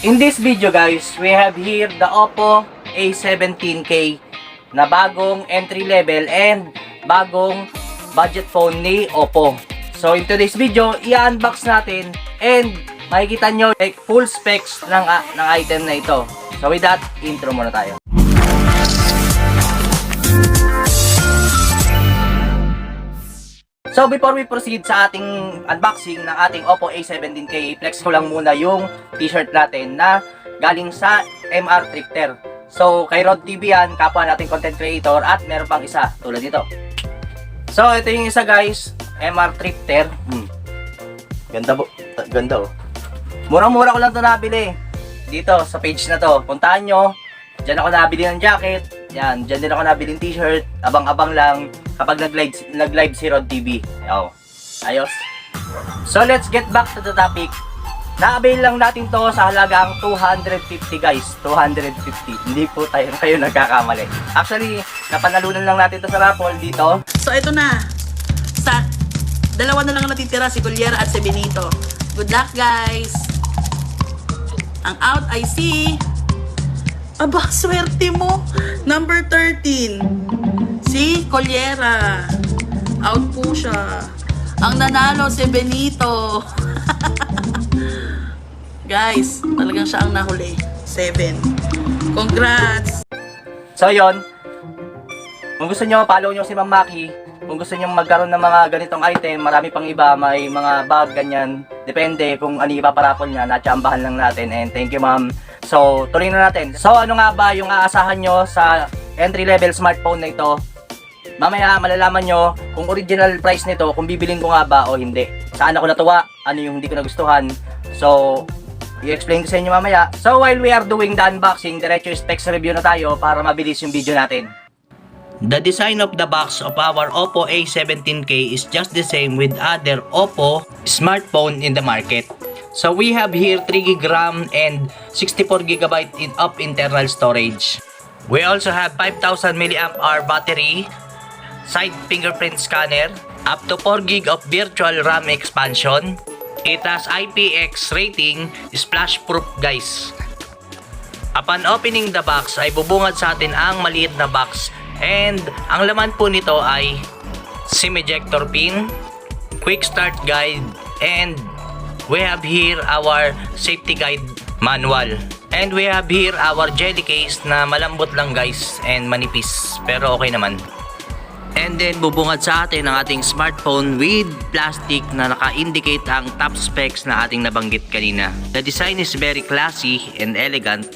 In this video guys, we have here the Oppo A17K na bagong entry level and bagong budget phone ni Oppo. So in today's video, i-unbox natin and makikita nyo full specs ng item na ito. So with that, intro muna tayo. So before we proceed sa ating unboxing ng ating Oppo A17K, flex ko lang muna yung t-shirt natin na galing sa MR Thrifter. So kay Rod TV yan, kapwa nating content creator, at meron pang isa tulad nito. So ito yung isa guys, MR Thrifter. Ganda oh. Murang-mura ko lang ito nabili dito sa page na to. Puntahan nyo, dyan ako nabili ng jacket. Yan, dyan din ako nabili ng t-shirt. Abang-abang lang kapag nag-live si Rod TV. Ayos. So let's get back to the topic. Na-avail lang natin to sa halagang 250 guys. 250. Hindi po kayo nagkakamali. Actually, napanalunan lang natin to sa raffle dito. So ito na. Sa dalawa na lang natitira, si Cullera at si Benito. Good luck guys. Ang out ay si... Aba, swerte mo. Number 13. Si Cullera. Out po siya. Ang nanalo si Benito. Guys, talagang siya ang nahuli. 7. Congrats. So yon. Kung gusto nyo, follow nyo si Ma'am Maki. Kung gusto nyo magkaroon ng mga ganitong item, marami pang iba, may mga bag, ganyan. Depende kung ano ipaparapol niya, natsambahan lang natin. And thank you ma'am. So, tuloy na natin. So, ano nga ba yung aasahan nyo sa entry-level smartphone na ito? Mamaya, malalaman nyo kung original price nito, kung bibilin ko nga ba o hindi. Saan ako natuwa, ano yung hindi ko nagustuhan. So, i-explain ko sa inyo mamaya. So, while we are doing the unboxing, diretso specs review na tayo para mabilis yung video natin. The design of the box of our Oppo A17K is just the same with other Oppo smartphone in the market. So we have here 3GB RAM and 64GB of internal storage. We also have 5000 mAh battery, side fingerprint scanner, up to 4GB of virtual RAM expansion. It has IPX rating, splash proof guys. Upon opening the box ay bubungad sa atin ang maliit na box. And ang laman po nito ay SIM ejector pin, quick start guide, and we have here our safety guide manual. And we have here our jelly case na malambot lang guys and manipis, pero okay naman. And then bubungad sa atin ang ating smartphone with plastic na naka-indicate ang top specs na ating nabanggit kanina. The design is very classy and elegant.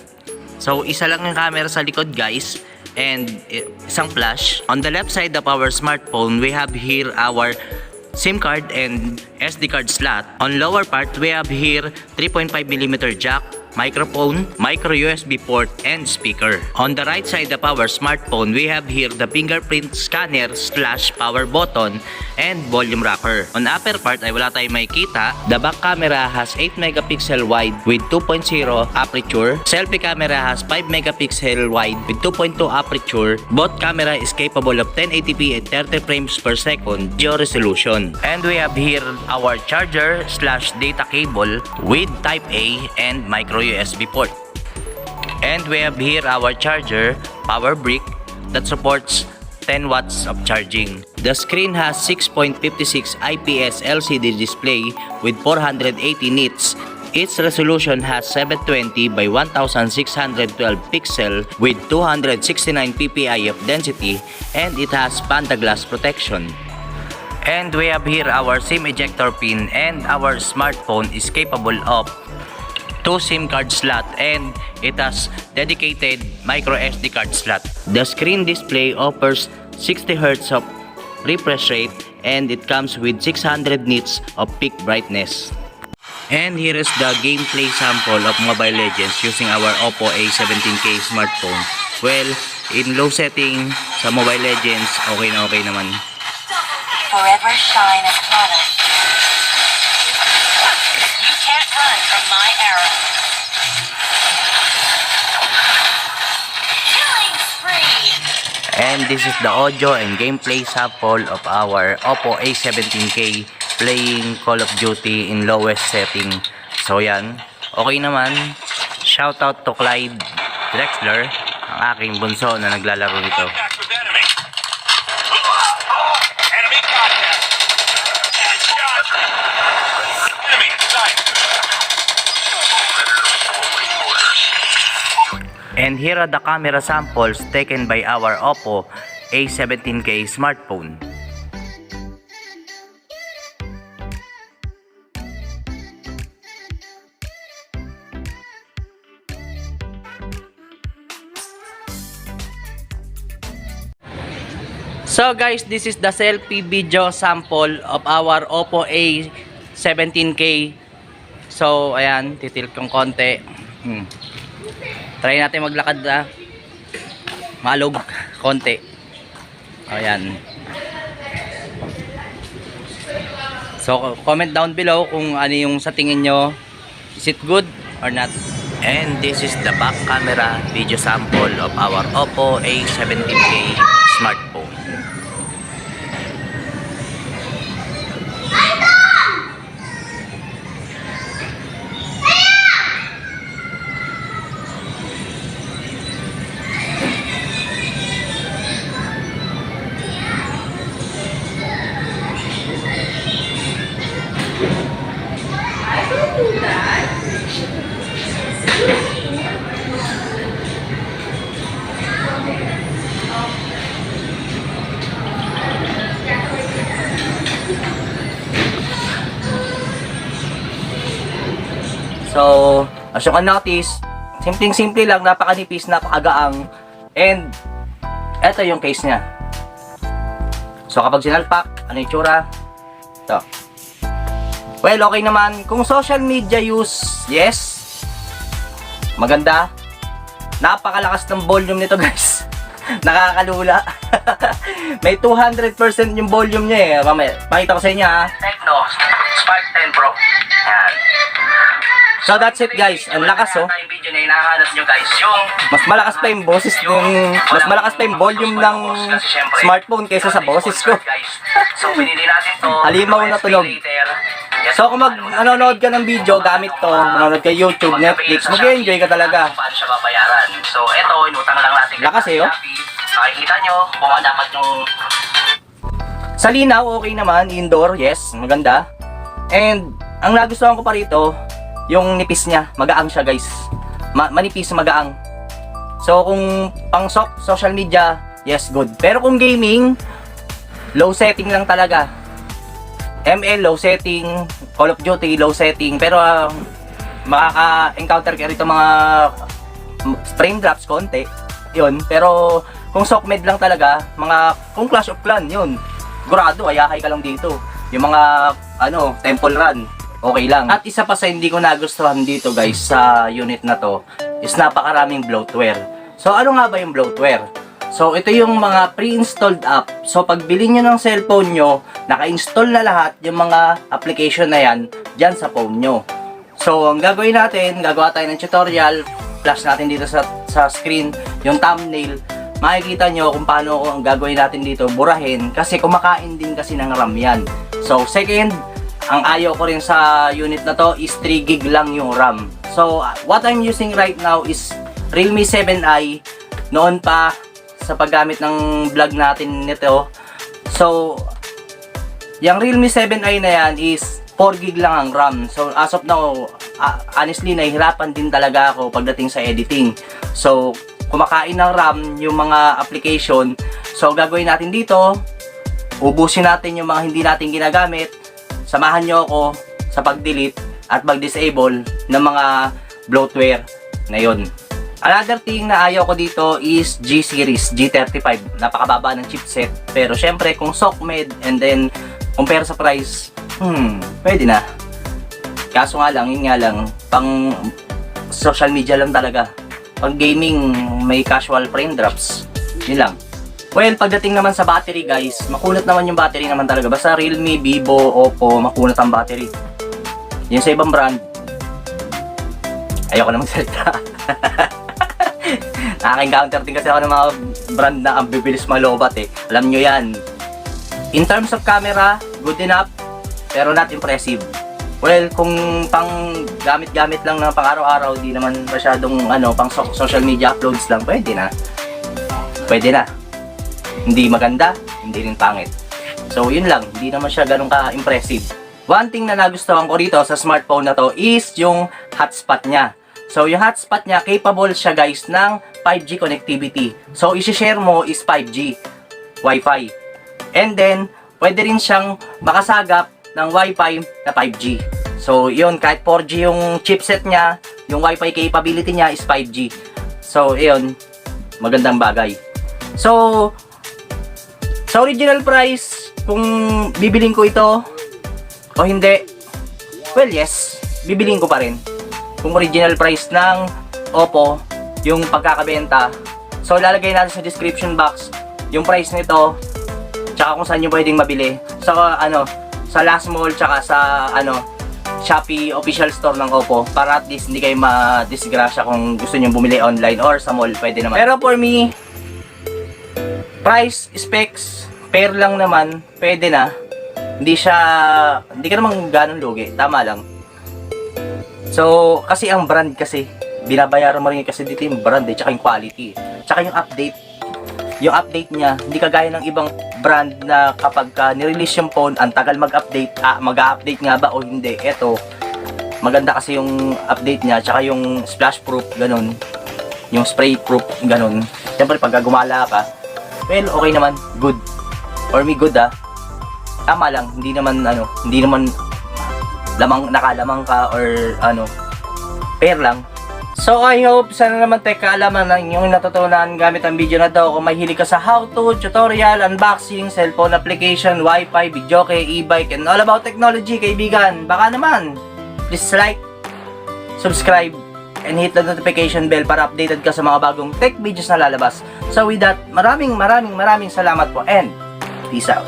So isa lang yung camera sa likod guys, and isang flash. On the left side of our smartphone, we have here our SIM card and SD card slot. On lower part, we have here 3.5mm jack, microphone, micro USB port, and speaker. On the right side of our smartphone, we have here the fingerprint scanner / power button and volume rocker. On upper part ay wala tayong makikita. The back camera has 8MP wide with 2.0 aperture. Selfie camera has 5MP wide with 2.2 aperture. Both camera is capable of 1080p and 30 frames per second video resolution. And we have here our charger / data cable with type A and micro USB port. And we have here our charger power brick that supports 10 watts of charging. The screen has 6.56 IPS LCD display with 480 nits. Its resolution has 720 by 1612 pixel with 269 ppi of density, and it has Panda Glass protection. And we have here our SIM ejector pin, and our smartphone is capable of 2 SIM card slot, and it has dedicated micro SD card slot. The screen display offers 60Hz of refresh rate, and it comes with 600 nits of peak brightness. And here is the gameplay sample of Mobile Legends using our Oppo A17K smartphone. Well, in low setting sa Mobile Legends, okay na okay naman. Forever shine as promised. You can't run from my arrow. Killing spree. And this is the audio and gameplay sample of our Oppo A17K playing Call of Duty in lowest setting. So yan, okay naman. Shoutout to Clyde Drexler, ang aking bunso na naglalaro nito. Contact with enemy. Enemy contact. Headshot. Enemy in sight. And here are the camera samples taken by our Oppo A17K smartphone. So guys, this is the selfie video sample of our Oppo A17K. So ayan, titilt kong konti. Try natin maglakad na malog konti. Ayan. So comment down below kung ano yung sa tingin nyo. Is it good or not? And this is the back camera video sample of our Oppo A17K smartphone. So, as you can notice, simpleng-simple lang, napakanipis, napakagaang. And, eto yung case niya. So, kapag sinalpak, ano yung tsura? Ito. Well, okay naman. Kung social media use, yes. Maganda. Napakalakas ng volume nito, guys. Nakakalula. May 200% yung volume niya eh. Mamaya, pakita ko sa inyo ha. Tecno Spark 10 Pro. Yan. So that's it guys, ang lakas oh. Yung video na hinahanap nyo guys, yung mas malakas pa yung boses mas malakas pa yung volume ng smartphone kaysa sa boses ko. So pinili natin to. Halimaw na tunog. So kung manonood ka ng video gamit to, manonood ka YouTube, Netflix, mag-enjoy ka talaga. Paano siya babayaran? So eto, inutang lang natin. Lakas eh oh. Makikita nyo kung ano dapat yung sa linaw, okay naman, indoor, yes, maganda. And ang nagustuhan ko pa rito, yung nipis niya, magaang siya guys. Manipis, magaang. So kung pang social media, yes, good. Pero kung gaming, low setting lang talaga. ML, low setting. Call of Duty, low setting. Pero makaka-encounter ka rito mga frame drops konti. Yun. Pero kung SOCMED lang talaga, kung Clash of Clans, yun. Sigurado, ayahay ka lang dito. Yung mga, temple run. Okay lang. At isa pa sa hindi ko nagustuhan dito guys sa unit na to is napakaraming bloatware. So ano nga ba yung bloatware? So ito yung mga pre-installed app. So pag bili nyo ng cellphone nyo, naka-install na lahat yung mga application na yan dyan sa phone nyo. So ang gagawin natin, gagawa tayo ng tutorial. Flash natin dito sa screen yung thumbnail. Makikita nyo kung paano ang gagawin natin dito, burahin. Kasi kumakain din kasi ng RAM yan. So second, ang ayaw ko rin sa unit na to is 3 GB lang yung RAM. So, what I'm using right now is Realme 7i. Noon pa, sa paggamit ng vlog natin nito. So, yung Realme 7i na yan is 4 GB lang ang RAM. So, as of now, honestly, nahihirapan din talaga ako pagdating sa editing. So, kumakain ng RAM yung mga application. So, gagawin natin dito, ubusin natin yung mga hindi natin ginagamit. Samahan nyo ako sa pag-delete at mag-disable ng mga bloatware na yun. Another thing na ayaw ko dito is G-Series, G35. Napakababa ng chipset. Pero syempre, kung SOCMED and then compare sa price, pwede na. Kaso nga lang, yun nga lang, pang social media lang talaga. Pag gaming, may casual frame drops. Yun lang. Well, pagdating naman sa battery guys, makunat naman yung battery naman talaga. Basta Realme, Vivo, Oppo, makunat ang battery. Yung sa ibang brand, ayoko na magsalita. Nakaka-encounter din kasi ako ng mga brand na ang bibilis malobat eh. Alam nyo yan. In terms of camera, good enough, pero not impressive. Well, kung pang gamit-gamit lang na pang araw-araw, di naman masyadong pang social media uploads lang, pwede na. Pwede na. Hindi maganda, hindi rin pangit. So, yun lang. Hindi naman siya ganun ka-impressive. One thing na nagustuhan ko rito sa smartphone na to is yung hotspot niya. So, yung hotspot niya, capable siya guys ng 5G connectivity. So, isi-share mo is 5G Wi-Fi. And then, pwede rin siyang makasagap ng Wi-Fi na 5G. So, yun, kahit 4G yung chipset niya, yung Wi-Fi capability niya is 5G. So, yun, magandang bagay. So, sa original price, kung bibiling ko ito o hindi, well, yes, bibiling ko pa rin. Kung original price ng Oppo, yung pagkakabenta. So, lalagay natin sa description box yung price nito, tsaka kung saan nyo pwedeng mabili. Sa Last Mall, tsaka sa Shopee official store ng Oppo, para at least hindi kayo ma-disgrasya kung gusto nyo bumili online or sa mall, pwede naman. Pero for me, price, specs, pair lang naman, pwede na. Hindi ka naman ganun lugi, tama lang. So, kasi ang brand kasi, binabayaran mo rin kasi dito yung brand tsaka yung quality, tsaka yung update. Yung update niya, hindi kagaya ng ibang brand na kapag nirelease yung phone, ang tagal mag-update, mag-update nga ba o hindi. Eto, maganda kasi yung update niya, tsaka yung splash proof, ganun. Yung spray proof, ganun. Siyempre, pag gumala ka, well, okay naman, good. For me, good Tama lang, hindi naman nakalamang ka or pair lang. So I hope sana naman kaalaman na inyong natutunan gamit ang video na to. Kung mahilig ka sa how-to, tutorial, unboxing, cellphone application, wifi, videoke, e-bike, and all about technology, kaibigan, baka naman, please like, subscribe, and hit the notification bell para updated ka sa mga bagong tech videos na lalabas. So with that, maraming salamat po and peace out.